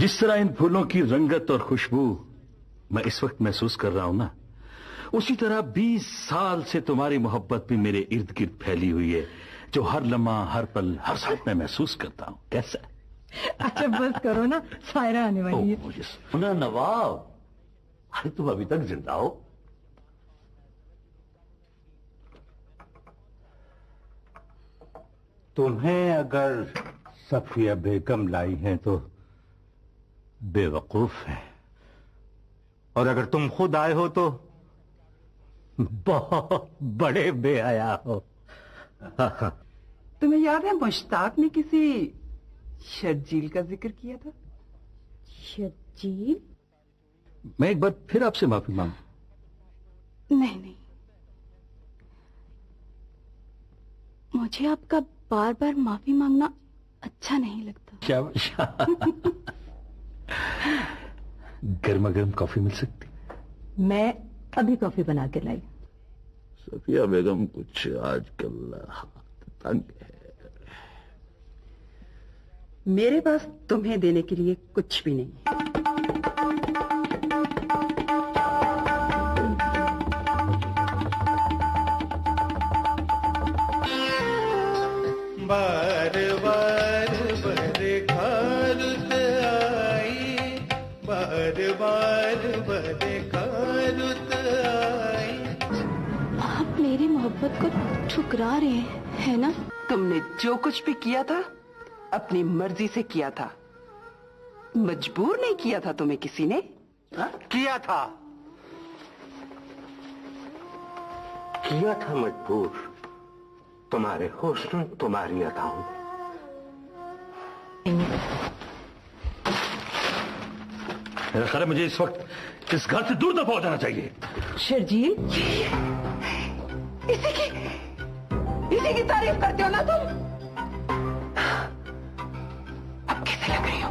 जिस तरह इन फूलों की रंगत और खुशबू मैं इस वक्त महसूस कर रहा हूं ना, उसी तरह 20 साल से तुम्हारी मोहब्बत भी मेरे इर्द गिर्द फैली हुई है, जो हर लम्हा, हर पल, हर साथ में महसूस करता हूं। कैसा? अच्छा बस करो ना, सायरा आने वाली है। मुझे सुना नवाब, अरे तुम अभी तक जिंदा हो? तुम्हें अगर सफिया बेगम लाई हैं तो बेवकूफ है, और अगर तुम खुद आए हो तो बहुत बड़े बेहया हो। तुम्हें याद है मुश्ताक ने किसी शर्जील का जिक्र किया था? शर्जील? मैं एक बार फिर आपसे माफी मांगू? नहीं, मुझे आपका बार बार माफी मांगना अच्छा नहीं लगता। क्या? गर्मा गर्म कॉफी मिल सकती? मैं अभी कॉफी बना के लाई। सफिया बेगम कुछ आजकल तंग है। मेरे पास तुम्हें देने के लिए कुछ भी नहीं है। बार बार बरखारुत आई, बार बार बरखारुत आई। आप मेरी मोहब्बत को ठुकरा रहे हैं ना? तुमने जो कुछ भी किया था अपनी मर्जी से किया था, मजबूर नहीं किया था तुम्हें किसी ने। किया था मजबूर, तुम्हारे हुस्न, तुम्हारी अदाओं। मेरा ख्याल है मुझे इस वक्त इस घर से दूर तक पहुंचना चाहिए। शर्जील, इसी की तारीफ करते हो ना तुम? अब कैसे लग रही हो?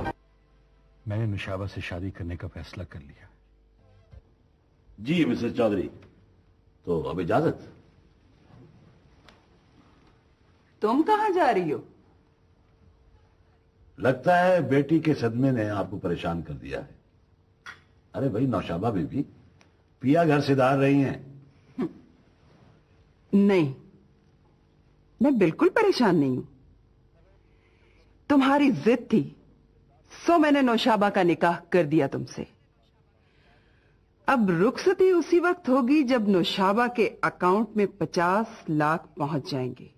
मैंने नुशाबा से शादी करने का फैसला कर लिया। जी मिसेस चौधरी, तो अब इजाजत। तुम कहां जा रही हो? लगता है बेटी के सदमे ने आपको परेशान कर दिया है। अरे भाई, नौशाबा बीबी पिया घर से दार रही हैं। नहीं, मैं बिल्कुल परेशान नहीं हूं। तुम्हारी जिद थी, सो मैंने नौशाबा का निकाह कर दिया तुमसे। अब रुखसती उसी वक्त होगी जब नौशाबा के अकाउंट में 50 लाख पहुंच जाएंगे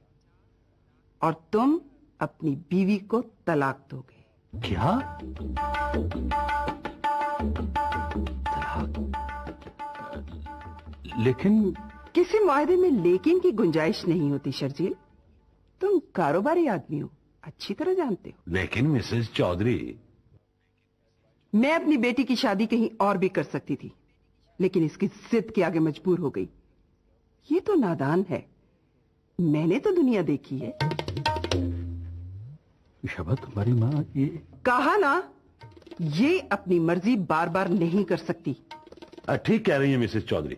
और तुम अपनी बीवी को तलाक दोगे। क्या? लेकिन किसी मुआहदे में लेकिन की गुंजाइश नहीं होती शर्जील। तुम कारोबारी आदमी हो, अच्छी तरह जानते हो। लेकिन मिसेस चौधरी, मैं अपनी बेटी की शादी कहीं और भी कर सकती थी, लेकिन इसकी जिद के आगे मजबूर हो गई। ये तो नादान है, मैंने तो दुनिया देखी है। शबा, तुम्हारी माँ ये कहा ना, ये अपनी मर्जी बार बार नहीं कर सकती। ठीक कह रही है मिसेस चौधरी।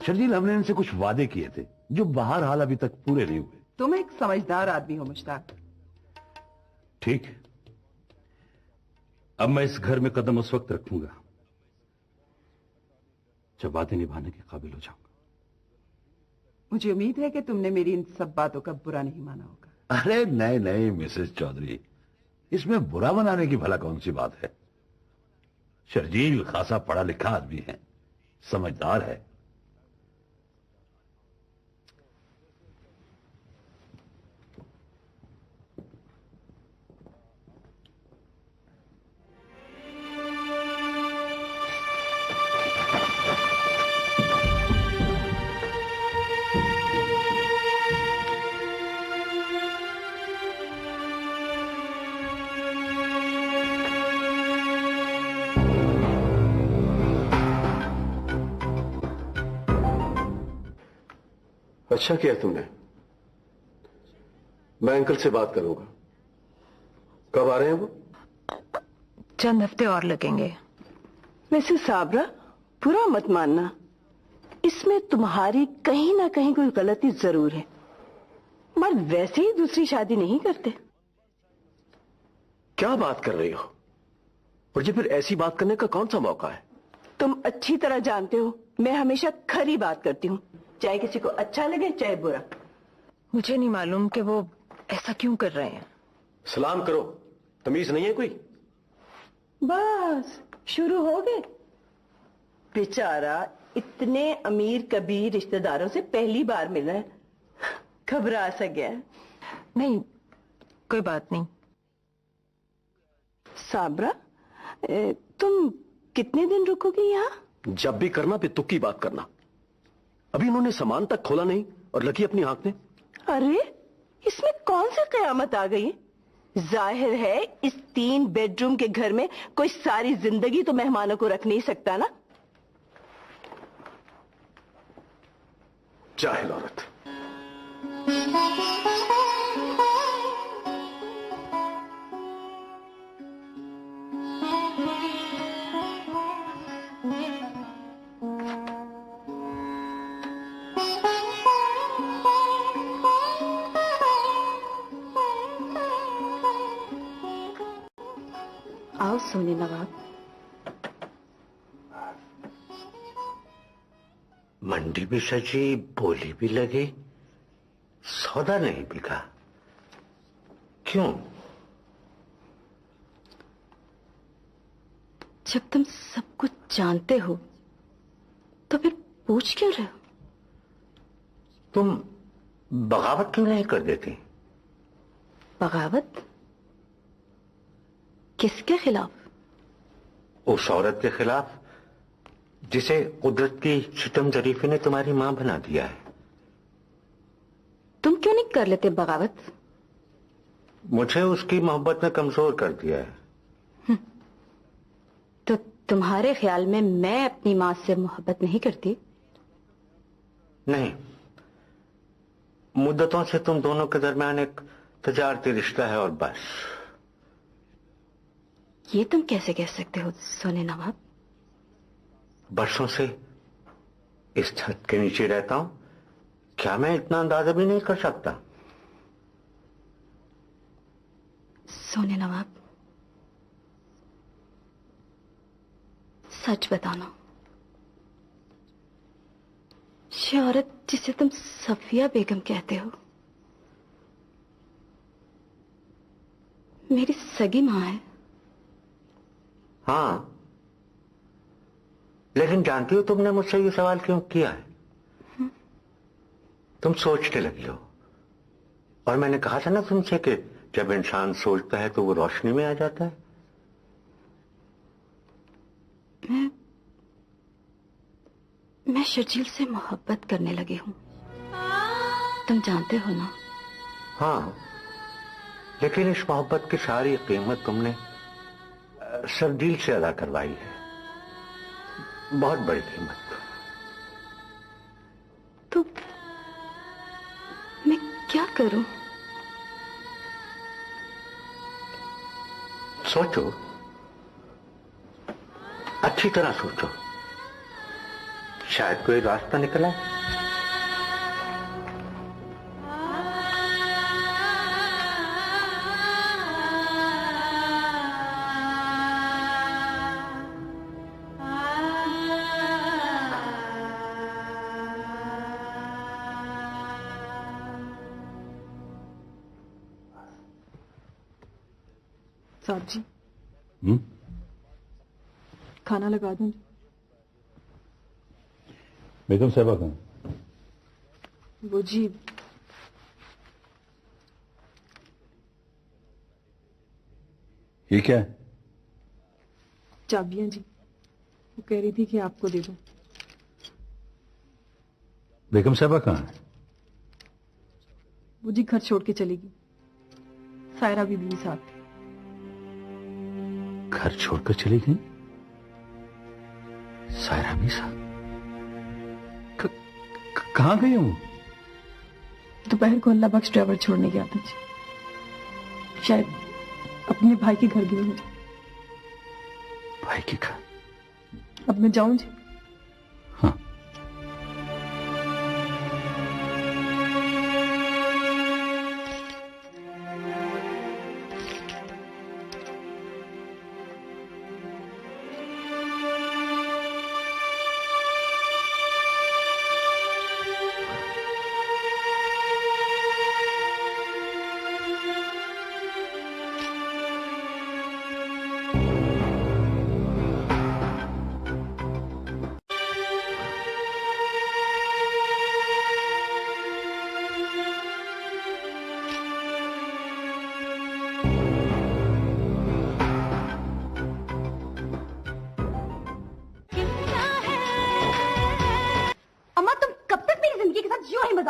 शर्जील, हमने इनसे कुछ वादे किए थे जो बहरहाल अभी तक पूरे नहीं हुए। तुम एक समझदार आदमी हो मुश्ताक। ठीक, अब मैं इस घर में कदम उस वक्त रखूंगा जब वादे निभाने के काबिल हो जाऊंगा। मुझे उम्मीद है कि तुमने मेरी इन सब बातों का बुरा नहीं माना होगा। अरे नहीं नहीं मिसेस चौधरी, इसमें बुरा बनाने की भला कौन सी बात है। शर्जील खासा पढ़ा लिखा आदमी है, समझदार है। अच्छा किया तुमने। मैं अंकल से बात करूंगा। कब आ रहे हैं वो? चंद हफ्ते और लगेंगे। वैसे साबरा, बुरा मत मानना, इसमें तुम्हारी कहीं ना कहीं कोई गलती जरूर है। मर्द वैसे ही दूसरी शादी नहीं करते। क्या बात कर रही हो? और ये फिर ऐसी बात करने का कौन सा मौका है? तुम अच्छी तरह जानते हो मैं हमेशा खरी बात करती हूँ, चाहे किसी को अच्छा लगे चाहे बुरा। मुझे नहीं मालूम कि वो ऐसा क्यों कर रहे हैं। सलाम करो, तमीज नहीं है कोई? बस शुरू हो गए। बेचारा इतने अमीर कबीर रिश्तेदारों से पहली बार मिला है, घबरा सा गया है। नहीं, कोई बात नहीं। साबरा, तुम कितने दिन रुकोगी यहाँ? जब भी करना फिर तुक की बात करना। अभी इन्होंने सामान तक खोला नहीं और लगी अपनी आंख में। अरे इसमें कौन सी कयामत आ गई? जाहिर है इस 3 बेडरूम के घर में कोई सारी जिंदगी तो मेहमानों को रख नहीं सकता ना। जाहिल औरत। आओ सोने नवाब। मंडी भी सजी, बोली भी लगी, सौदा नहीं बिका। क्यों? जब तुम सब कुछ जानते हो तो फिर पूछ क्यों रहे हो? तुम बगावत क्यों नहीं कर देती? बगावत? किसके खिलाफ? उस औरत के खिलाफ जिसे कुदरत की सितम जरीफी ने तुम्हारी मां बना दिया है। तुम क्यों नहीं कर लेते बगावत? मुझे उसकी मोहब्बत ने कमजोर कर दिया है। तो तुम्हारे ख्याल में मैं अपनी मां से मोहब्बत नहीं करती? नहीं, मुद्दतों से तुम दोनों के दरमियान एक तजारती रिश्ता है और बस। ये तुम कैसे कह सकते हो सोने नवाब? बरसों से इस छत के नीचे रहता हूं, क्या मैं इतना अंदाजा भी नहीं कर सकता? सोने नवाब, सच बताना, ये औरत जिसे तुम सफिया बेगम कहते हो मेरी सगी मां है? हाँ, लेकिन जानती हो तुमने मुझसे ये सवाल क्यों किया है? तुम सोचने लगी हो, और मैंने कहा था ना तुमसे कि जब इंसान सोचता है तो वो रोशनी में आ जाता है। मैं शर्जील से मोहब्बत करने लगी हूं, तुम जानते हो ना? हाँ, लेकिन इस मोहब्बत की सारी कीमत तुमने शर्जील से अदा करवाई है, बहुत बड़ी कीमत। तो मैं क्या करूं? सोचो, अच्छी तरह सोचो, शायद कोई रास्ता निकला। साहब जी, खाना लगा दूं? बेगम साहबा कहाँ? वो जी ये क्या है? चाबियां जी, वो कह रही थी कि आपको दे दूं। बेगम साहबा कहाँ है? वो जी घर छोड़ के चलेगी, सायरा भी साथ। घर छोड़कर चली गई? सायरा भी साथ? कहां गई हूं? दोपहर को अल्लाह बख्श ड्राइवर छोड़ने गया था जी, शायद अपने भाई के घर गई हूं। भाई के घर? अब मैं जाऊं जी? हाँ।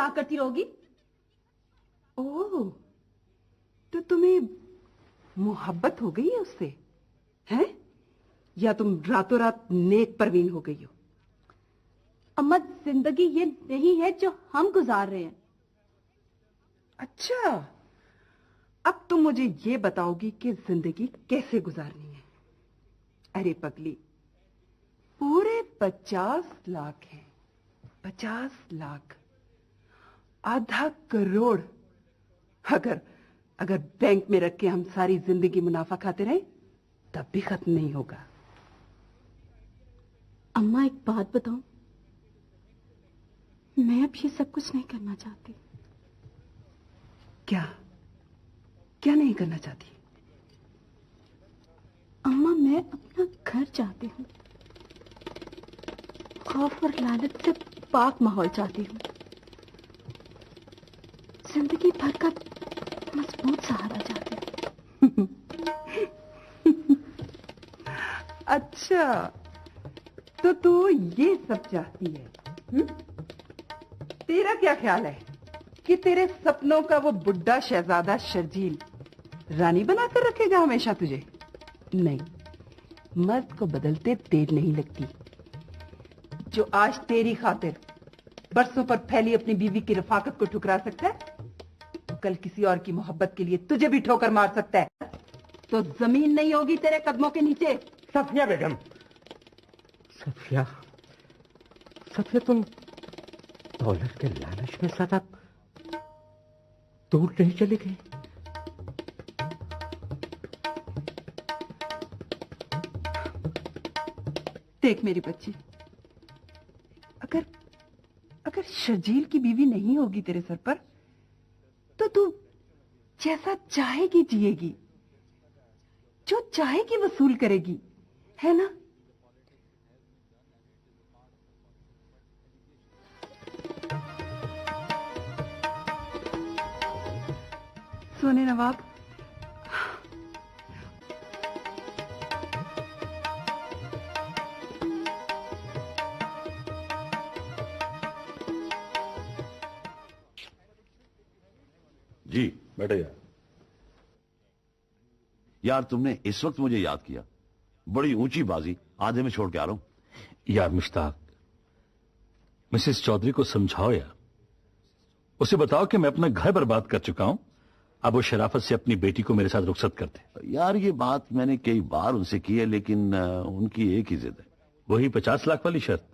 मजाक करती रहोगी? ओह, तो तुम्हें मोहब्बत हो गई है उससे, हैं? या तुम रातों रात नेक परवीन हो गई हो? अम्मा, जिंदगी ये नहीं है जो हम गुजार रहे हैं। अच्छा, अब तुम मुझे ये बताओगी कि जिंदगी कैसे गुजारनी है? अरे पगली, पूरे 50 लाख हैं, 50 लाख, आधा करोड़। अगर बैंक में रख के हम सारी जिंदगी मुनाफा खाते रहे तब भी खत्म नहीं होगा। अम्मा, एक बात बताऊं, मैं अब ये सब कुछ नहीं करना चाहती। क्या क्या नहीं करना चाहती? अम्मा, मैं अपना घर चाहती हूँ, खौफ और लालच से पाक माहौल चाहती हूँ, जिंदगी भर का मजबूत सहारा चाहती हूँ। अच्छा, तो तू ये सब चाहती है? तेरा क्या ख्याल है कि तेरे सपनों का वो बुड्ढा शहजादा शर्जील रानी बनाकर रखेगा हमेशा तुझे? नहीं, मर्द को बदलते देर नहीं लगती। जो आज तेरी खातिर बरसों पर फैली अपनी बीवी की रफाकत को ठुकरा सकता है, तो कल किसी और की मोहब्बत के लिए तुझे भी ठोकर मार सकता है। तो जमीन नहीं होगी तेरे कदमों के नीचे। सफिया बेगम, सफिया, तुम दौलत के लालच में सदा दूर नहीं चली गई? देख मेरी बच्ची, अगर शर्जील की बीवी नहीं होगी तेरे सर पर, तो तू जैसा चाहेगी जिएगी, जो चाहेगी वसूल करेगी, है ना? सोने नवाब, जी बैठे यार। यार, तुमने इस वक्त मुझे याद किया, बड़ी ऊंची बाजी आधे में छोड़ के आ रहा हूं। यार मुश्ताक, मिसेस चौधरी को समझाओ यार, उसे बताओ कि मैं अपना घर बर्बाद कर चुका हूं, अब वो शराफत से अपनी बेटी को मेरे साथ रुखसत कर दे। यार, ये बात मैंने कई बार उनसे की है, लेकिन उनकी एक ही जिद है। वही 50 लाख वाली शर्त।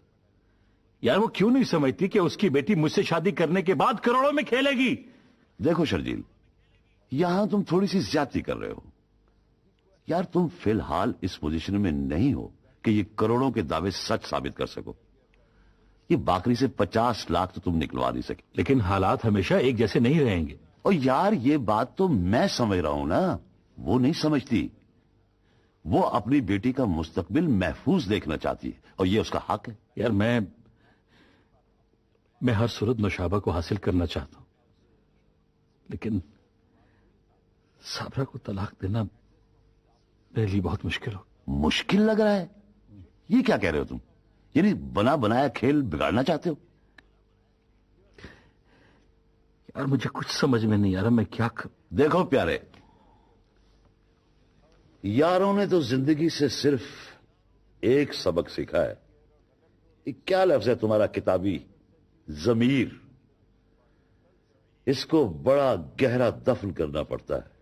यार, वो क्यों नहीं समझती कि उसकी बेटी मुझसे शादी करने के बाद करोड़ों में खेलेगी? देखो शर्जील, यहां तुम थोड़ी सी ज्यादती कर रहे हो। यार, तुम फिलहाल इस पोजीशन में नहीं हो कि ये करोड़ों के दावे सच साबित कर सको। ये बाकरी से 50 लाख तो तुम निकलवा नहीं सके। लेकिन हालात हमेशा एक जैसे नहीं रहेंगे। और यार, ये बात तो मैं समझ रहा हूं ना, वो नहीं समझती। वो अपनी बेटी का मुस्तकबिल महफूज देखना चाहती है और ये उसका हक है। यार, मैं हर सूरत नौशाबा को हासिल करना चाहता हूं, लेकिन साबरा को तलाक देना मेरे लिए बहुत मुश्किल हो। मुश्किल लग रहा है? ये क्या कह रहे हो तुम? यानी बना बनाया खेल बिगाड़ना चाहते हो? यार, मुझे कुछ समझ में नहीं आ रहा, मैं क्या देखो प्यारे, यारों ने तो जिंदगी से सिर्फ एक सबक सीखा है। ये क्या लफ्ज है तुम्हारा किताबी, जमीर। इसको बड़ा गहरा दफन करना पड़ता है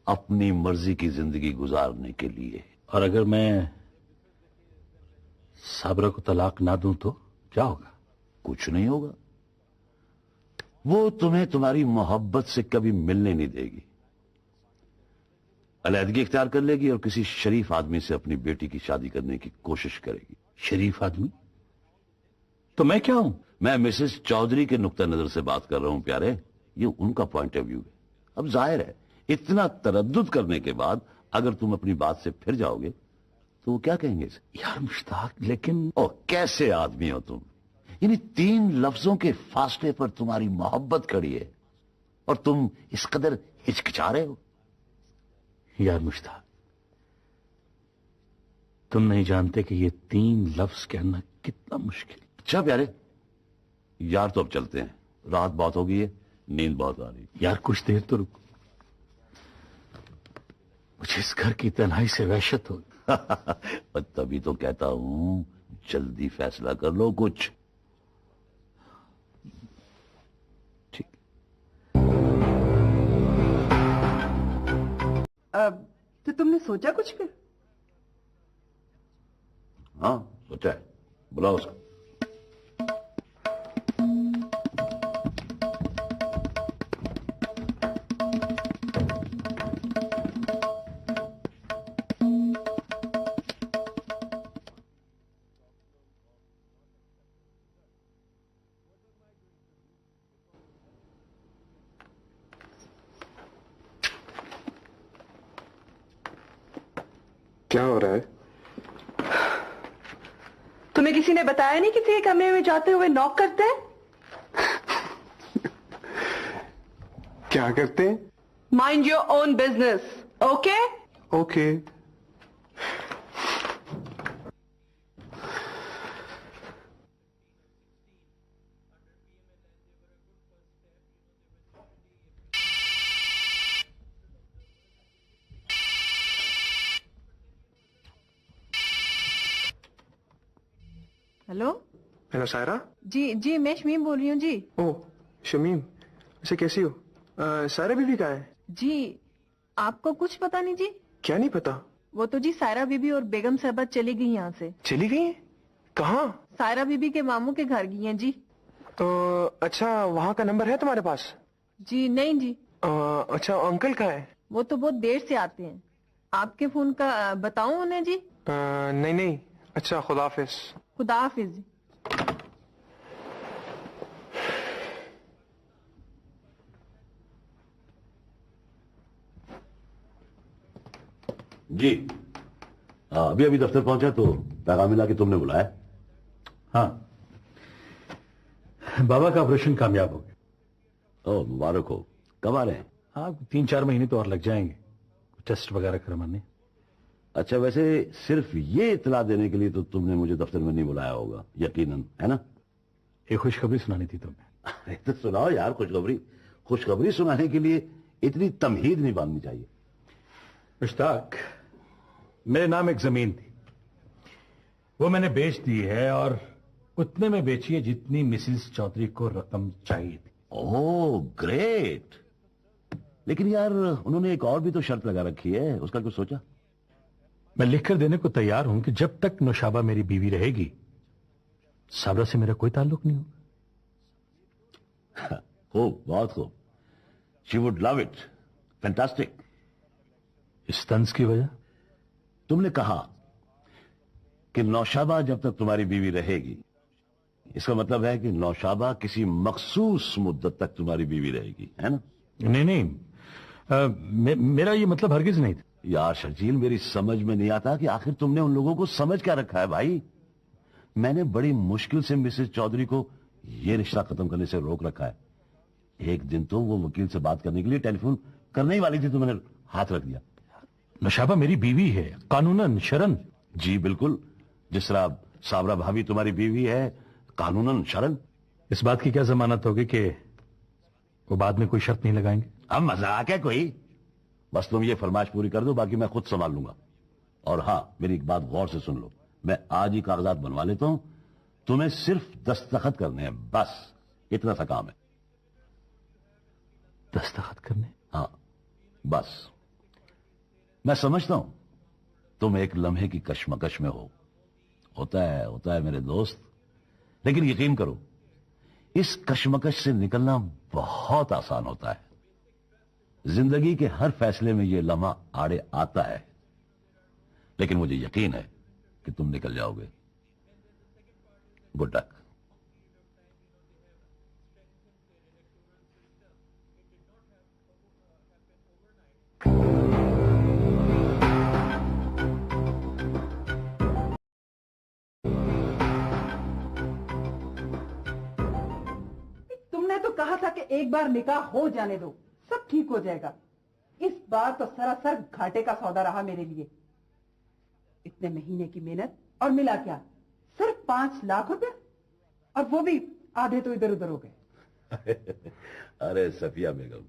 अपनी मर्जी की जिंदगी गुजारने के लिए। और अगर मैं साबरा को तलाक ना दूं तो क्या होगा? कुछ नहीं होगा। वो तुम्हें तुम्हारी मोहब्बत से कभी मिलने नहीं देगी, अलहदगी इख्तियार कर लेगी और किसी शरीफ आदमी से अपनी बेटी की शादी करने की कोशिश करेगी। शरीफ आदमी? तो मैं क्या हूं? मैं मिसेस चौधरी के नुक्ता नजर से बात कर रहा हूं प्यारे, ये उनका पॉइंट ऑफ व्यू है। अब जाहिर है, इतना तरद्दुद करने के बाद अगर तुम अपनी बात से फिर जाओगे तो वो क्या कहेंगे इसे? यार मुश्ताक, लेकिन ओ, कैसे आदमी हो तुम? यानी 3 लफ्जों के फासले पर तुम्हारी मोहब्बत खड़ी है और तुम इस कदर हिचकिचा रहे हो। यार मुश्ताक, तुम नहीं जानते कि ये 3 लफ्ज कहना कितना मुश्किल। अच्छा प्यारे, यार तो अब चलते हैं, रात बहुत हो गई है, नींद बहुत आ रही। यार कुछ देर तो रुको, मुझे इस घर की तन्हाई से वहशत हो। और तभी तो कहता हूं जल्दी फैसला कर लो कुछ। ठीक। तो तुमने सोचा कुछ फिर? हाँ सोचा है, बुलाओ उसको। क्या हो रहा है? तुम्हें किसी ने बताया नहीं किसी के कमरे में जाते हुए नॉक करते हैं? क्या करते हैं? Mind your own business, okay? Okay. Hello. Hello Saira. जी जी, मैं शमीम बोल रही हूँ जी। ओह शमीम, वैसे कैसी हो? सायरा बीबी कहाँ है? जी आपको कुछ पता नहीं जी? क्या नहीं पता? वो तो जी सायरा बीबी और बेगम साहबा चली गई यहाँ से। चली गई? कहाँ? सायरा बीबी के मामू के घर गई हैं जी। अच्छा, वहाँ का नंबर है तुम्हारे पास? जी नहीं जी। अच्छा, अंकल कहाँ है? वो तो बहुत देर से आते हैं। आपके फोन का बताऊं उन्हें जी? नहीं नहीं। अच्छा, खुदा हाफिज। खुदा हाफिज जी। जी अभी अभी दफ्तर पहुंचा तो पैगाम मिला कि तुमने बुलाया। हाँ, बाबा का ऑपरेशन कामयाब हो गया। ओह मुबारक हो। कब आ रहे हैं? हाँ 3-4 महीने तो और लग जाएंगे, टेस्ट वगैरह करवाने। अच्छा, वैसे सिर्फ ये इतला देने के लिए तो तुमने मुझे दफ्तर में नहीं बुलाया होगा यकीनन, है ना? एक खुशखबरी सुनानी थी तुम्हें। अरे तो सुनाओ यार खुशखबरी। खुशखबरी सुनाने के लिए इतनी तमहीद नहीं बांधनी चाहिए। मुश्ताक, मेरे नाम एक जमीन थी, वो मैंने बेच दी है, और उतने में बेची है जितनी मिसिस चौधरी को रकम चाहिए थी। Oh great. लेकिन यार उन्होंने एक और भी तो शर्त लगा रखी है, उसका कुछ सोचा? मैं लिखकर देने को तैयार हूं कि जब तक नौशाबा मेरी बीवी रहेगी, साबरा से मेरा कोई ताल्लुक नहीं होगा। खूब, बहुत खूब। She would love it. Fantastic. इस तंज की वजह? तुमने कहा कि नौशाबा जब तक तुम्हारी बीवी रहेगी, इसका मतलब है कि नौशाबा किसी मखसूस मुद्दत तक तुम्हारी बीवी रहेगी, है ना? नहीं नहीं, मेरा ये मतलब हरगिज नहीं था। यार शर्जील, मेरी समझ में नहीं आता कि आखिर तुमने उन लोगों को समझ क्या रखा है भाई। मैंने बड़ी मुश्किल से मिसेस चौधरी को यह रिश्ता खत्म करने से रोक रखा है। एक दिन तो वो वकील से बात करने के लिए टेलीफोन करने ही वाली थी तो मैंने हाथ रख दिया। नौशाबा मेरी बीवी है, कानूनन शरन। जी बिल्कुल, जिस तरह साबरा भाभी तुम्हारी बीवी है, कानूनन शरन। इस बात की क्या जमानत होगी कि वो बाद में कोई शर्त नहीं लगाएंगे? अब मजाक है कोई? बस तुम ये फरमाइश पूरी कर दो, बाकी मैं खुद संभाल लूंगा। और हाँ, मेरी एक बात गौर से सुन लो, मैं आज ही कागजात बनवा लेता हूं, तुम्हें सिर्फ दस्तखत करने हैं, बस इतना सा काम है। दस्तखत करने? हाँ बस। मैं समझता हूं तुम एक लम्हे की कश्मकश में हो, होता है मेरे दोस्त, लेकिन यकीन करो इस कश्मकश से निकलना बहुत आसान होता है। जिंदगी के हर फैसले में यह लम्हा आड़े आता है, लेकिन मुझे यकीन है कि तुम निकल जाओगे। Good luck. तुमने तो कहा था कि एक बार निकाह हो जाने दो, सब ठीक हो जाएगा। इस बार तो सरासर घाटे का सौदा रहा मेरे लिए। इतने महीने की मेहनत और मिला क्या? सिर्फ 5 लाख रुपए, और वो भी आधे तो इधर उधर हो गए। अरे सफिया बेगम,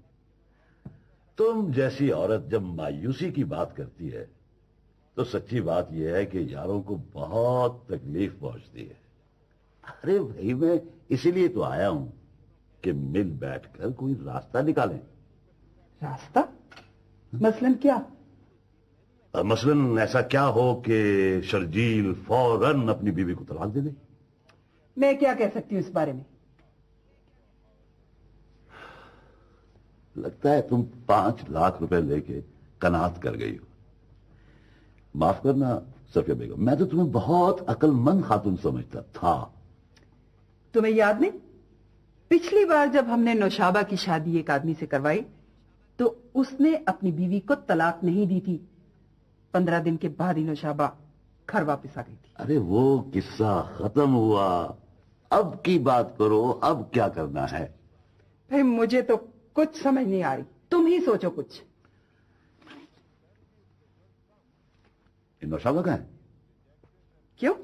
तुम जैसी औरत जब मायूसी की बात करती है तो सच्ची बात यह है कि यारों को बहुत तकलीफ पहुंचती है। अरे भाई, मैं इसीलिए तो आया हूं कि मिल बैठकर कोई रास्ता निकालें। रास्ता? मसलन क्या? मसलन ऐसा क्या हो कि शर्जील फौरन अपनी बीवी को तलाक दे दे। मैं क्या कह सकती हूँ इस बारे में? लगता है तुम 5 लाख रुपए लेके कनात कर गई हो। माफ करना सफिया बेगम, मैं तो तुम्हें बहुत अक्लमंद खातून समझता था। तुम्हें याद नहीं, पिछली बार जब हमने नौशाबा की शादी एक आदमी से करवाई तो उसने अपनी बीवी को तलाक नहीं दी थी। 15 दिन के बाद ही नौशाबा घर वापस आ गई थी। अरे वो किस्सा खत्म हुआ, अब की बात करो। अब क्या करना है? भाई मुझे तो कुछ समझ नहीं आ रही, तुम ही सोचो कुछ। नौशाबा कहाँ है? क्यों,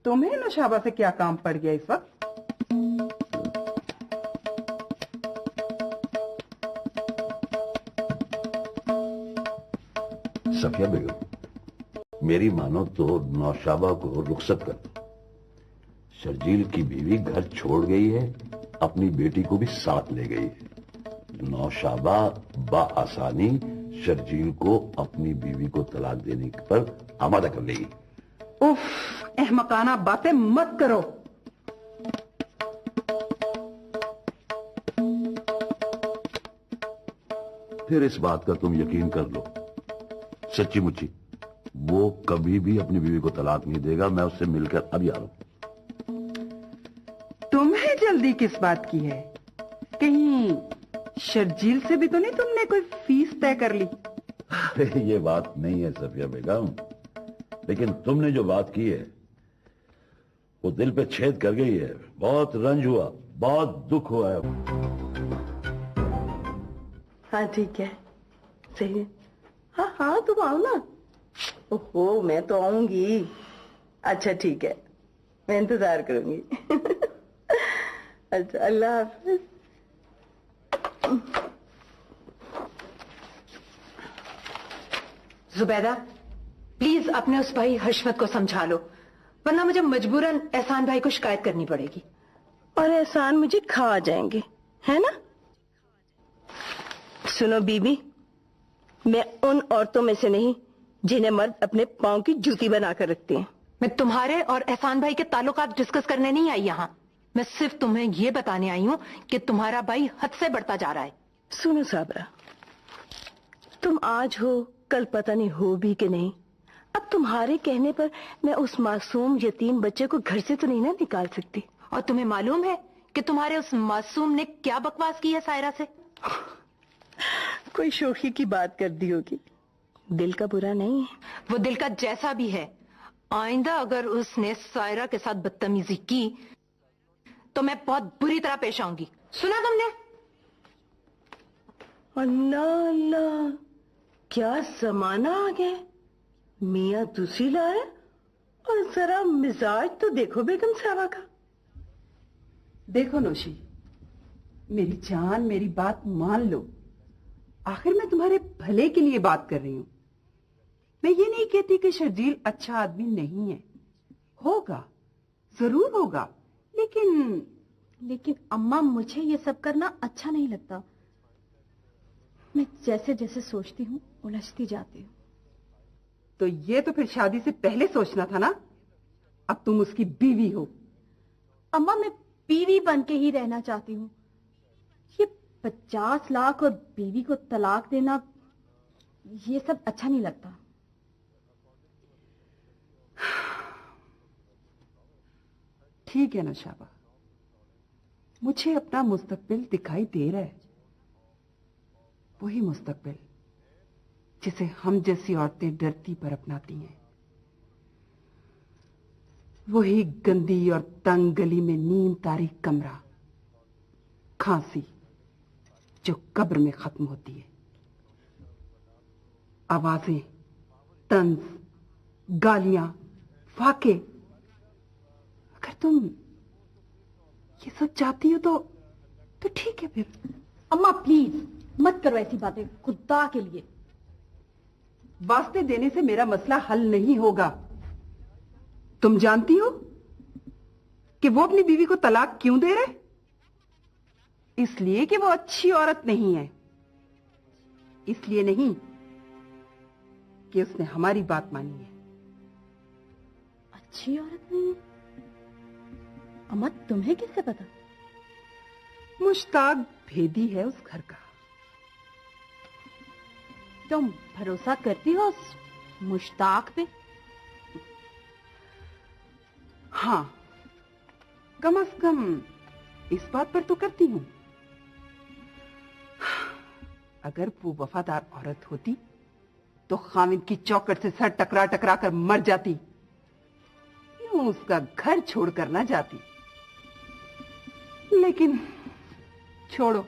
तुम्हें नौशाबा से क्या काम पड़ गया इस वक्त? सफिया बेगम, मेरी मानो तो नौशाबा को रुखसत कर दो। शर्जील की बीवी घर छोड़ गई है, अपनी बेटी को भी साथ ले गई है। नौशाबा बआसानी शर्जील को अपनी बीवी को तलाक देने पर आमादा कर लेगी। उफ, अहमकाना बातें मत करो। फिर इस बात का तुम यकीन कर लो, सच्ची मुच्ची वो कभी भी अपनी बीवी को तलाक नहीं देगा। मैं उससे मिलकर अभी आ रहा हूं। तुम्हें जल्दी किस बात की है? कहीं शर्जील से भी तो नहीं तुमने कोई फीस तय कर ली? अरे ये बात नहीं है सफिया बेगम, लेकिन तुमने जो बात की है वो दिल पे छेद कर गई है। बहुत रंज हुआ, बहुत दुख हुआ है। हाँ ठीक है, सही है। हाँ हाँ तुम आओ ना। ओहो, मैं तो आऊंगी। अच्छा ठीक है, मैं इंतजार करूंगी। अच्छा, अल्लाह हाफिज। जुबैदा, प्लीज अपने उस भाई हशमत को समझा लो, वरना मुझे मजबूरन एहसान भाई को शिकायत करनी पड़ेगी। और एहसान मुझे खा जाएंगे, है ना? सुनो बीबी, मैं उन औरतों में से नहीं जिन्हें मर्द अपने पांव की जूती बनाकर रखते हैं। मैं तुम्हारे और एहसान भाई के ताल्लुकात डिस्कस करने नहीं आई यहाँ। मैं सिर्फ तुम्हें ये बताने आई हूँ कि तुम्हारा भाई हद से बढ़ता जा रहा है। सुनो साबरा, तुम आज हो कल पता नहीं हो भी कि नहीं। अब तुम्हारे कहने पर मैं उस मासूम यतीम बच्चे को घर से तो नहीं ना निकाल सकती। और तुम्हें मालूम है कि तुम्हारे उस मासूम ने क्या बकवास की है सायरा से? कोई शोखी की बात कर दी होगी। दिल का बुरा नहीं है। वो दिल का जैसा भी है, आइंदा अगर उसने सायरा के साथ बदतमीजी की तो मैं बहुत बुरी तरह पेश आऊंगी। सुना तुमने? अल्लाह अल्लाह, क्या जमाना आ गया। मियाँ दूसरी लाए, और जरा मिजाज तो देखो बेगम साहबा का। देखो नौशी, मेरी जान, मेरी बात मान लो। आखिर मैं तुम्हारे भले के लिए बात कर रही हूं। मैं ये नहीं कहती कि शर्जील अच्छा आदमी नहीं है, होगा, जरूर होगा, लेकिन अम्मा, मुझे ये सब करना अच्छा नहीं लगता। मैं जैसे जैसे सोचती हूँ उलझती जाती हूँ। तो ये तो फिर शादी से पहले सोचना था ना। अब तुम उसकी बीवी हो। अम्मा, मैं बीवी बन के ही रहना चाहती हूँ। ये 50 लाख और बीवी को तलाक देना, ये सब अच्छा नहीं लगता। ठीक है ना शाबा, मुझे अपना मुस्तकबिल दिखाई दे रहा है। वही मुस्तकबिल जिसे हम जैसी औरतें डरती पर अपनाती हैं। वही गंदी और तंग गली में नीम तारीख कमरा, खांसी जो कब्र में खत्म होती है, आवाजें, तंज, गालियां, फाके। ये सब चाहती हो तो ठीक है फिर। अम्मा प्लीज मत करो ऐसी बातें, खुदा के लिए। वास्ते देने से मेरा मसला हल नहीं होगा। तुम जानती हो कि वो अपनी बीवी को तलाक क्यों दे रहे? इसलिए कि वो अच्छी औरत नहीं है, इसलिए नहीं कि उसने हमारी बात मानी है। अच्छी औरत नहीं है? अम्मा तुम्हें किससे पता? मुश्ताक भेदी है उस घर का। तुम भरोसा करती हो उस मुश्ताक पे? हाँ, कम से कम इस बात पर तो करती हूं। अगर वो वफादार औरत होती तो खाविंद की चौखट से सर टकरा टकरा कर मर जाती, यूं उसका घर छोड़कर ना जाती। लेकिन छोड़ो,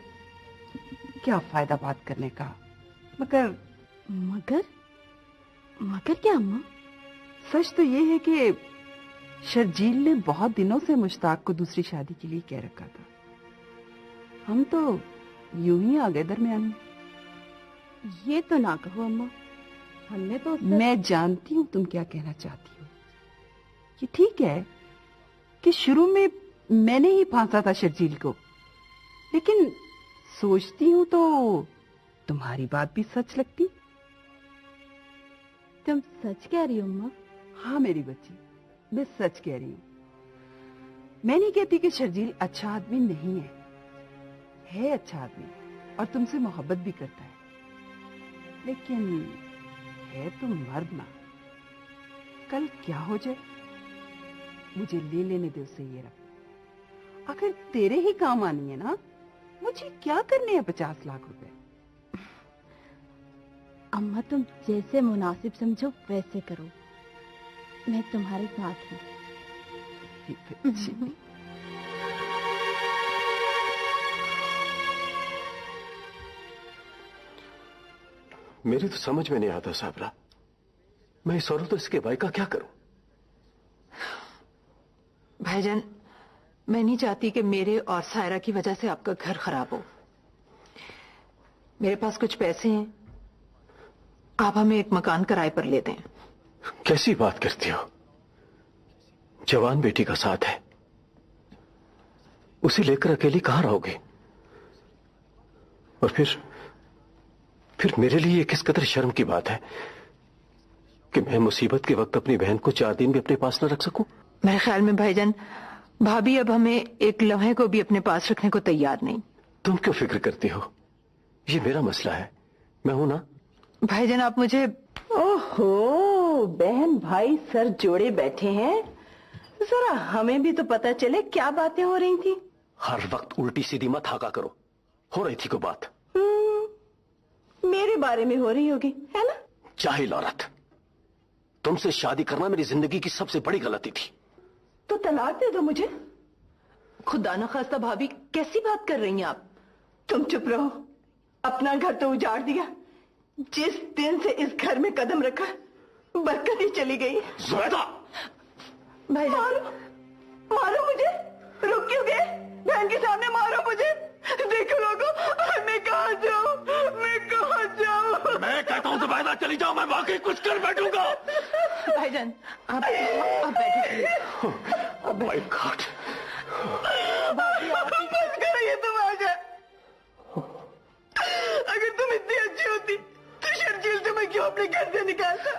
क्या फायदा बात करने का। मगर क्या अम्मा? सच तो ये है कि शर्जील ने बहुत दिनों से मुश्ताक को दूसरी शादी के लिए कह रखा था। हम तो यूं ही आ गए दरमियान में। ये तो ना कहो अम्मा, हमने तो मैं जानती हूं तुम क्या कहना चाहती हो। ये ठीक है कि शुरू में मैंने ही फांसा था शर्जील को, लेकिन सोचती हूं तो तुम्हारी बात भी सच लगती। तुम सच कह रही हो अम्मा? हाँ मेरी बच्ची, मैं सच कह रही हूं। मैं नहीं कहती कि शर्जील अच्छा आदमी नहीं है अच्छा आदमी और तुमसे मोहब्बत भी करता है, लेकिन है तुम मर्द ना। कल क्या हो जाए मुझे ले लेने दे उसे ये रख। अगर तेरे ही काम आनी है ना, मुझे क्या करने हैं 50 लाख रुपए। अम्मा तुम जैसे मुनासिब समझो वैसे करो, मैं तुम्हारे साथ हूँ। मेरी तो समझ में नहीं आता साबरा, मैं इस औरत और इसके भाई का क्या करूं? भाईजान, मैं नहीं चाहती कि मेरे और सायरा की वजह से आपका घर खराब हो। मेरे पास कुछ पैसे हैं, आप हमें एक मकान किराए पर ले दें। कैसी बात करती हो? जवान बेटी का साथ है, उसे लेकर अकेली कहां रहोगे? और फिर मेरे लिए किस कदर शर्म की बात है कि मैं मुसीबत के वक्त अपनी बहन को 4 दिन भी अपने पास न रख सकूं। मेरे ख्याल में भाईजान, भाभी अब हमें एक लम्हे को भी अपने पास रखने को तैयार नहीं। तुम क्यों फिक्र करती हो? ये मेरा मसला है, मैं हूं ना। भाईजान आप मुझे। ओहो, बहन भाई सर जोड़े बैठे हैं, जरा हमें भी तो पता चले क्या बातें हो रही थी। हर वक्त उल्टी सीधी मत हाका करो। हो रही थी कोई बात? मेरे बारे में हो रही होगी, है ना? जाहिल औरत, तुमसे शादी करना मेरी जिंदगी की सबसे बड़ी गलती थी। तो तलाक दे दो मुझे। खुदा न खास्ता भाभी, कैसी बात कर रही हैं आप? तुम चुप रहो। अपना घर तो उजाड़ दिया, जिस दिन से इस घर में कदम रखा बरकत ही चली गई। ज़ुबैदा! भाई मारो, मारो मुझे। रुक क्यों गए? बहन के सामने मारो मुझे। देखो लोगों, मैं कहां जाऊं, मैं कहां जाऊं? मैं कहता हूं ज़ुबैदा चली जाओ, मैं वाकई कुछ कर बैठूंगा। भाईजान आप बैठिए। Oh my God! बस करो ये तुम आ जाए। अगर तुम इतनी अच्छी होती तो शर्जील तुम्हें क्यों अपने घर से निकालता?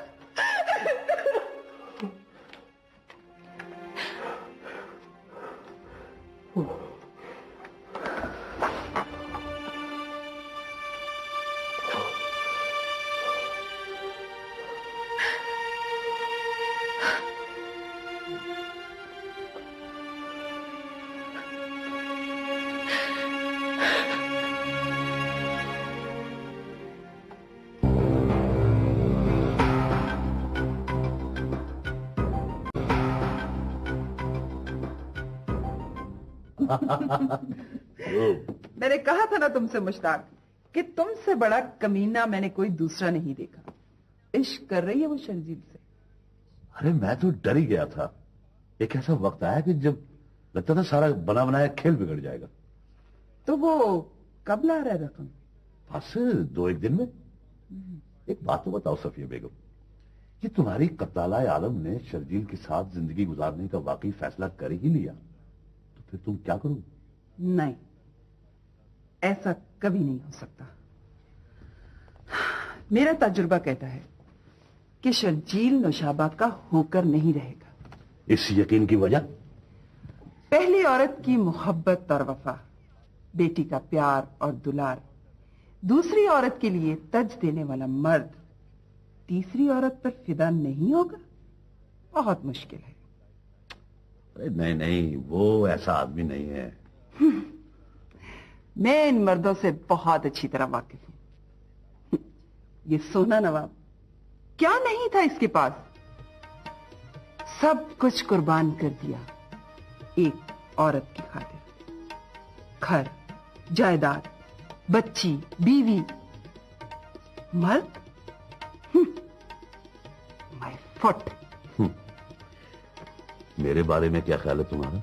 मैंने कहा था ना तुमसे मुश्ताक कि तुमसे बड़ा कमीना मैंने कोई दूसरा नहीं देखा। इश्क कर रही है वो शर्जील से। अरे मैं तो डर ही गया था। एक ऐसा वक्त आया कि जब लगता था सारा बना बनाया खेल बिगड़ जाएगा। तो वो कब ला रहा है रकम? बस 2-1 दिन में। एक बात तो बताओ सफिया बेगम, ये तुम्हारी कत्ताला आलम ने शर्जील के साथ जिंदगी गुजारने का वाकई फैसला कर ही लिया, तो फिर तुम क्या करोगे? नहीं, ऐसा कभी नहीं हो सकता। मेरा तजुर्बा कहता है कि शर्जील नौशाबा का होकर नहीं रहेगा। इस यकीन की वजह? पहली औरत की मोहब्बत और वफा, बेटी का प्यार और दुलार, दूसरी औरत के लिए तज देने वाला मर्द तीसरी औरत पर फिदा नहीं होगा? बहुत मुश्किल है। अरे नहीं नहीं, वो ऐसा आदमी नहीं है। मैं इन मर्दों से बहुत अच्छी तरह वाकिफ हूं। ये सोना नवाब क्या नहीं था इसके पास, सब कुछ कुर्बान कर दिया एक औरत की खातिर। घर, जायदाद, बच्ची, बीवी, मर्द माय फुट। मेरे बारे में क्या ख्याल है तुम्हारा?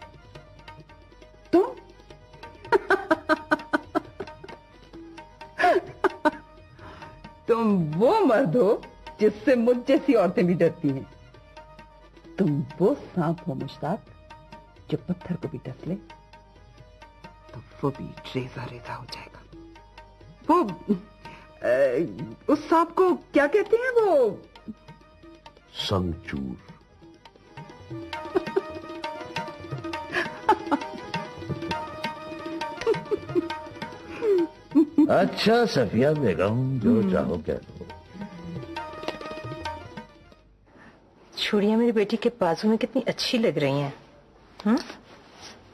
तुम वो मर्द हो जिससे मुझ जैसी औरतें भी डरती हैं। तुम वो सांप हो मुश्ताक जो पत्थर को भी डस ले तो वो भी रेजा रेजा हो जाएगा। वो उस सांप को क्या कहते हैं? वो संगचूर। अच्छा सफिया बेगम, जो चाहो कह दो। चूड़ियां मेरी बेटी के बाजू में कितनी अच्छी लग रही हैं।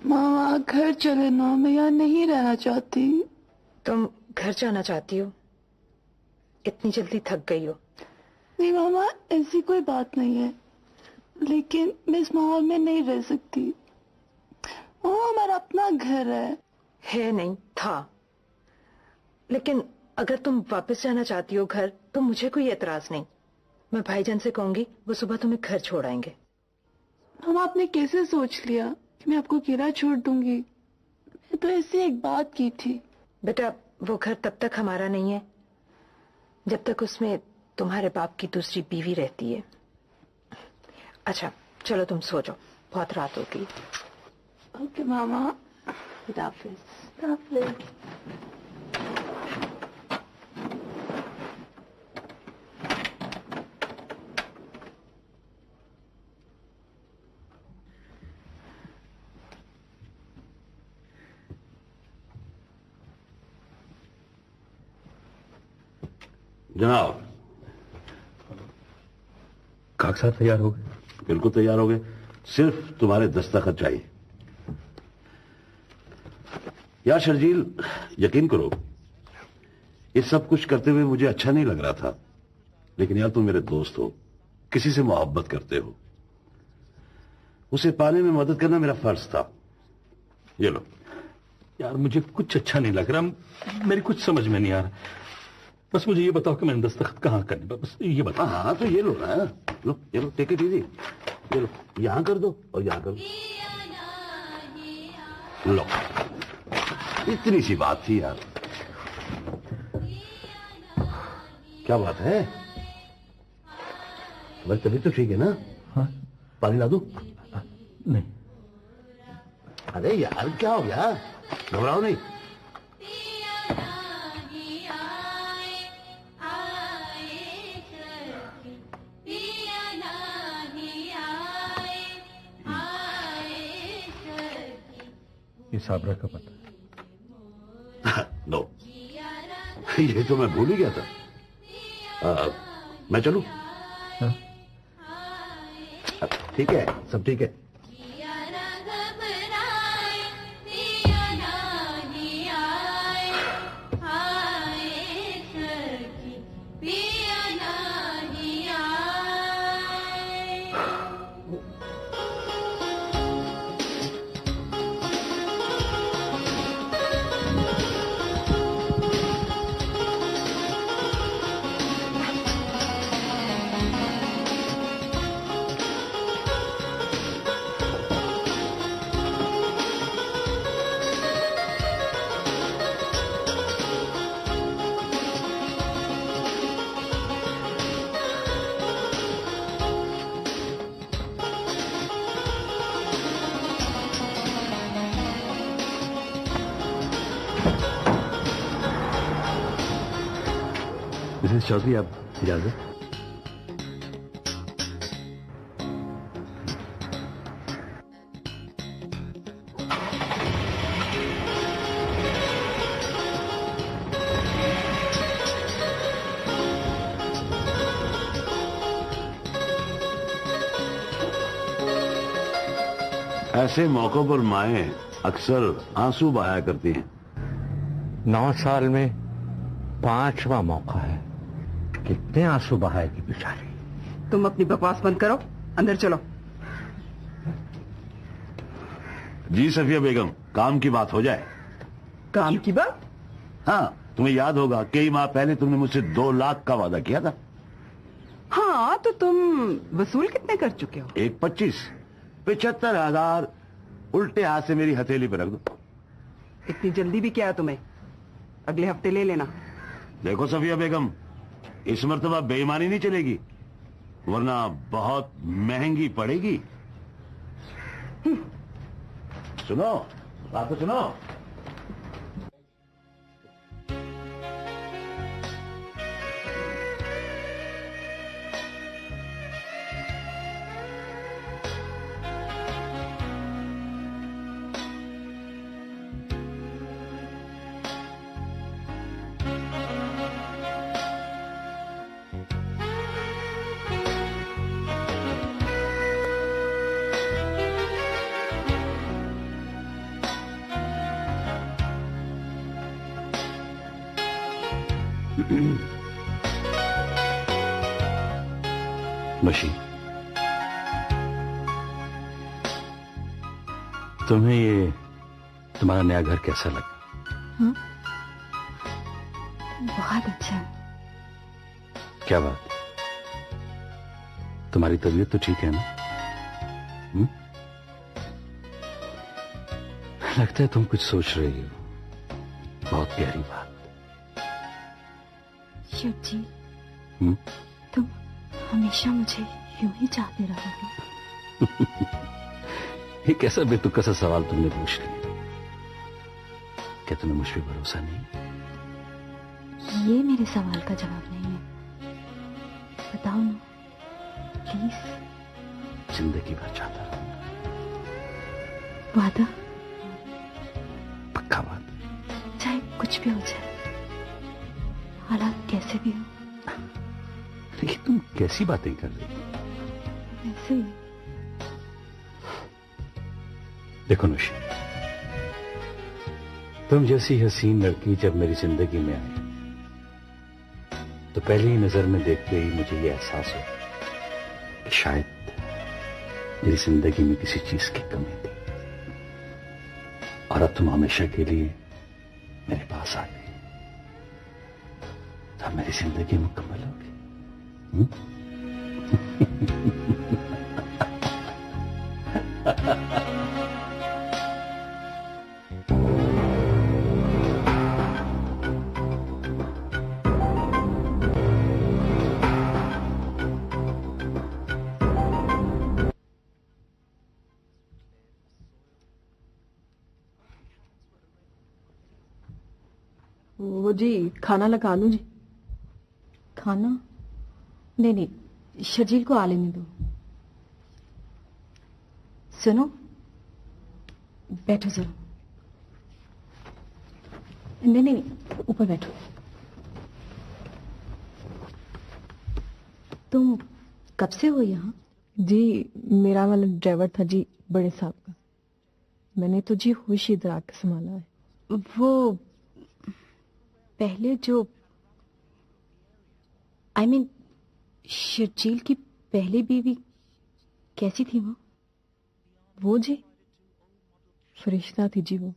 मामा घर चले ना, मैं यहाँ नहीं रहना चाहती। तुम घर जाना चाहती हो? इतनी जल्दी थक गई हो? नहीं मामा, ऐसी कोई बात नहीं है, लेकिन मैं इस माहौल में नहीं रह सकती। मामा हमारा अपना घर है नहीं था, लेकिन अगर तुम वापस जाना चाहती हो घर तो मुझे कोई एतराज नहीं। मैं भाईजान से कहूंगी, वो सुबह तुम्हें घर छोड़ आएंगे। मामा आपने कैसे सोच लिया कि मैं आपको अकेला छोड़ दूंगी? मैं तो ऐसे एक बात की थी। बेटा वो घर तब तक हमारा नहीं है जब तक उसमें तुम्हारे बाप की दूसरी बीवी रहती है। अच्छा चलो तुम सो जाओ, बहुत रात हो गई। ओके मामा, खुदा हाफिज। खुदा हाफिज। जनाब, कागजात तैयार हो गए? बिल्कुल तैयार हो गए, सिर्फ तुम्हारे दस्तखत चाहिए। यार शर्जील, यकीन करो ये सब कुछ करते हुए मुझे अच्छा नहीं लग रहा था, लेकिन यार तुम मेरे दोस्त हो, किसी से मोहब्बत करते हो, उसे पाने में मदद करना मेरा फर्ज था। ये लो। यार मुझे कुछ अच्छा नहीं लग रहा, मेरी कुछ समझ में नहीं आ रहा। बस मुझे ये बताओ कि मैंने दस्तखत कहाँ करने, बस ये बताओ। हाँ तो ये लो ना, लो ये लो, टेक इट इजी। ये लो, यहां कर दो और यहां कर दो। लो, इतनी सी बात थी यार। क्या बात है? तुम्हारी तबीयत तो ठीक है ना? हाँ। पानी ला दो? नहीं। अरे यार क्या हो गया? घबराओ नहीं। ये साबरा का पता? नो, ये तो मैं भूल ही गया था। मैं चलूं? हाँ? ठीक है, सब ठीक है। मिसेस चौधरी, आप इजाजत। ऐसे मौकों पर माएं अक्सर आंसू बहाया करती हैं। 9 साल में 5वां मौका है, कितने आंसू बहाएगी बेचारी। तुम अपनी बकवास बंद करो, अंदर चलो। जी सफिया बेगम, काम की बात हो जाए। काम की बात? हाँ, तुम्हें याद होगा कई माह पहले तुमने मुझसे 2 लाख का वादा किया था। हाँ, तो तुम वसूल कितने कर चुके हो? 1.25 75,000 उल्टे हाथ से मेरी हथेली पर रख दो। इतनी जल्दी भी क्या है तुम्हें? अगले हफ्ते ले लेना। देखो सफिया बेगम, इस मर्तबा बेईमानी नहीं चलेगी, वरना बहुत महंगी पड़ेगी। सुनो, बात तो सुनो। नौशी, तुम्हें ये तुम्हारा नया घर कैसा लगा? बहुत अच्छा। क्या बात, तुम्हारी तबीयत तो ठीक है ना? लगता है तुम कुछ सोच रही हो, बहुत गहरी बात। शिव जी, तुम हमेशा मुझे यूं ही चाहते रहोगे। ये कैसा बेतुका सा सवाल तुमने पूछ लिया। क्या तुम्हें मुझ पर भरोसा नहीं? ये मेरे सवाल का जवाब नहीं है, बताओ ना प्लीज। जिंदगी भर चाहता रहूंगा। वादा? पक्का वादा। चाहे कुछ भी हो जाए, हालात कैसे भी हो। ये तुम कैसी बातें कर रही हो? ऐसे ही। देखो नौशी, तुम जैसी हसीन लड़की जब मेरी जिंदगी में आई तो पहली ही नजर में देखते ही मुझे ये एहसास हुआ कि शायद मेरी जिंदगी में किसी चीज की कमी थी, और अब तुम हमेशा के लिए मेरे पास आ गई, तो मेरी जिंदगी मुकम्मल होगी। वो जी, खाना लगा लूं जी? खाना? नहीं नहीं, शर्जील को आ लेने दो। सुनो, बैठो जरा। नहीं नहीं नहीं, ऊपर बैठो। तुम कब से हो यहाँ? जी, मेरा वाला ड्राइवर था जी, बड़े साहब का। मैंने तो जी होश इधर आके संभाला है। वो पहले जो I mean, शर्जील की पहली बीवी कैसी थी वो जी? फरिश्ता थी जी वो।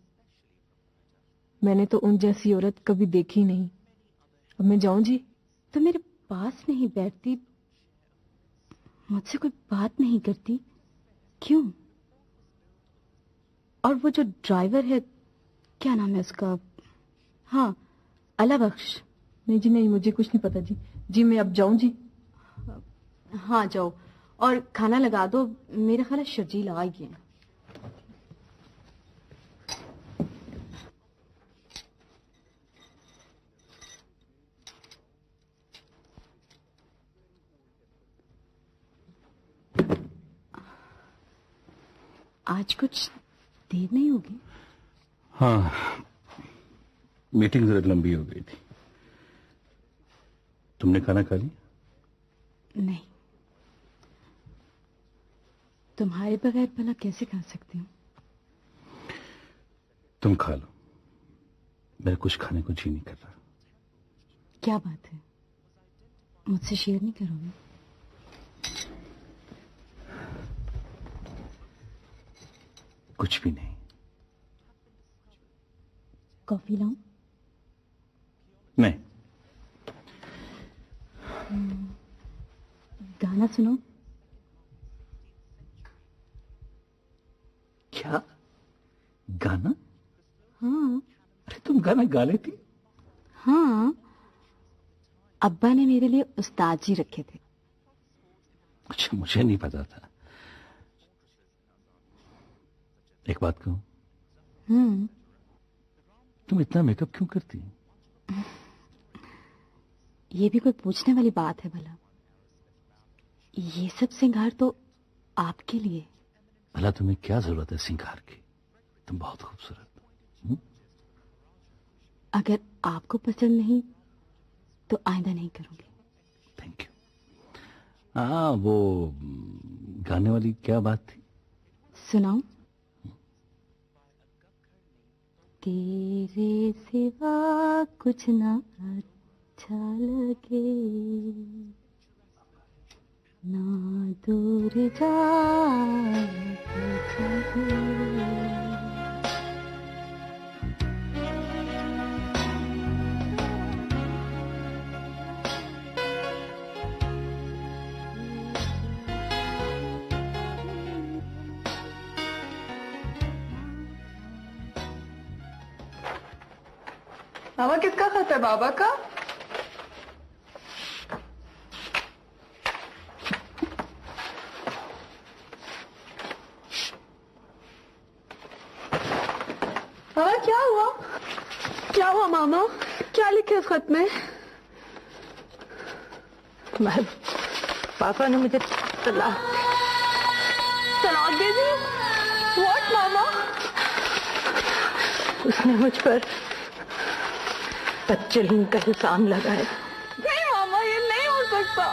मैंने तो उन जैसी औरत कभी देखी नहीं। अब मैं जाऊं जी? तो मेरे पास नहीं बैठती, मुझसे कोई बात नहीं करती, क्यों? और वो जो ड्राइवर है, क्या नाम है उसका? हाँ, अला बख्श। नहीं जी नहीं, मुझे कुछ नहीं पता जी। जी मैं अब जाऊं जी? हाँ जाओ, और खाना लगा दो। मेरा ख्याल है शर्जील आ गए हैं। आज कुछ देर नहीं होगी? हाँ, मीटिंग जरा लंबी हो गई थी। तुमने खाना खा लिया? नहीं, तुम्हारे बगैर भला कैसे खा सकती हूँ? तुम खा लो, मेरा कुछ खाने को जी नहीं कर रहा। क्या बात है, मुझसे शेयर नहीं करोगे? कुछ भी नहीं। कॉफी लाऊं? नहीं। गाना सुनो। क्या गाना? हाँ। अरे तुम गाना गा लेती? हाँ, अब्बा ने मेरे लिए उस्ताद जी रखे थे। अच्छा, मुझे नहीं पता था। एक बात कहूं, तुम इतना मेकअप क्यों करती? ये भी कोई पूछने वाली बात है भला? ये सब श्रृंगार तो आपके लिए। भला तुम्हें क्या जरूरत है श्रृंगार की? तुम बहुत खूबसूरत हो। अगर आपको पसंद नहीं तो आइंदा नहीं करूंगी। Thank you. हाँ, वो गाने वाली क्या बात थी? सुनाऊं? तेरे सिवा कुछ ना अच्छा लगे, ना दूर जाए मामा किसका खत है? बाबा का? मामा क्या हुआ? क्या हुआ मामा? क्या लिखे उस खत में? पापा ने मुझे तलाक दे दी? व्हाट मामा? उसने मुझ पर 25 का इल्जाम लगाया। नहीं मामा, ये नहीं हो सकता।